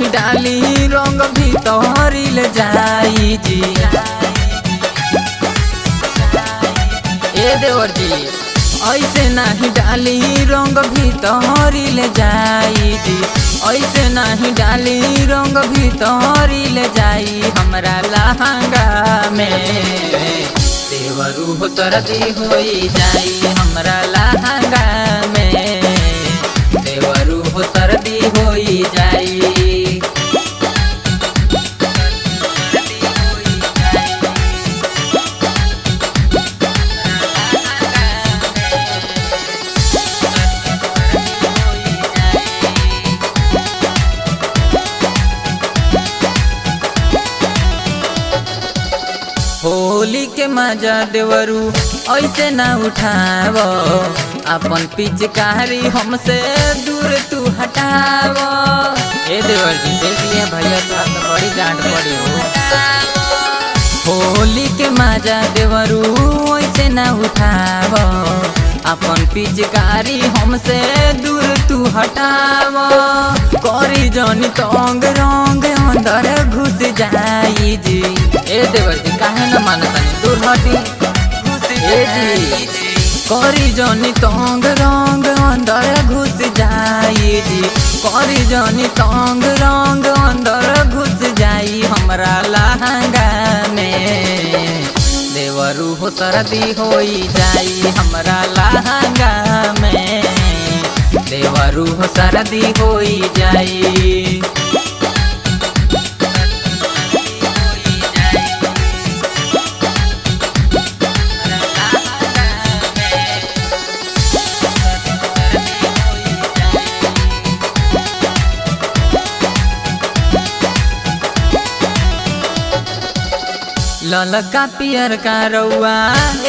नाही डाली रंग भीतरी ले जाई जी। ए देवर जी ऐसे नाही डाली रंग भीतरी ले जाई जी। ऐसे नाही डाली रंग भीतरी ले जाई हमरा लहंगा में देवरू हो सर्दी होई जाई हमरा लहंगा में देवरू हो सर्दी होई जाई। होली के मजा देवरू ऐसे ना उठाव अपन पिचकारी हमसे दूर तू हटाव। ए देवर जी देख लिया भैया तो बड़ी डांट पड़ी हो। होली के मजा देवरू ऐसे ना उठाव अपन पिचकारी हमसे दूर तू हटाव। करी जनी तंग रंग अंदर घुस जाई जी। ए देवर जी काहे न मानतानी दूर हटी घुस जाई जी। करी जनी तंग रंग अंदर घुस जाई जी। करी जनी तंग रंग अंदर घुस जाई हमरा लहंगा में देवरू हो सर्दी होई जाई हमरा लहंगा में देवरू हो सर्दी होई जाई। ललका पियर का रउआ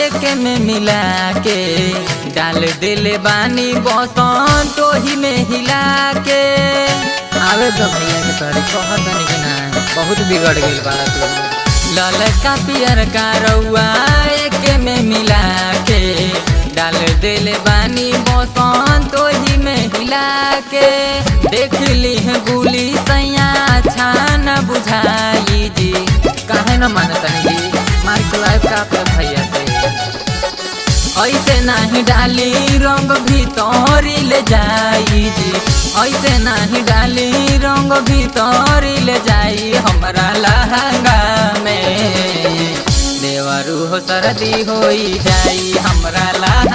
एक में मिला के डाल दिले बानी बसन टोही में हिला के। आवे तो भैया के तोरे कहत नहीं कि ना बहुत बिगड़ गइल बा तू। ललका पियर का रउआ एक में मिला के डाल दिले बानी बसन टोही में हिला के। देख ली है गुली सैया छान बुझाई जी। काहे न मानतानी जी मार के लाइव का पे भैया से। ऐसे नाही डाली रंग भीतरी ले जाई जी। ऐसे नाही डाली रंग भीतरी ले जाई हमरा लहंगा में देवरू हो सर्दी होई जाई हमरा लहंगा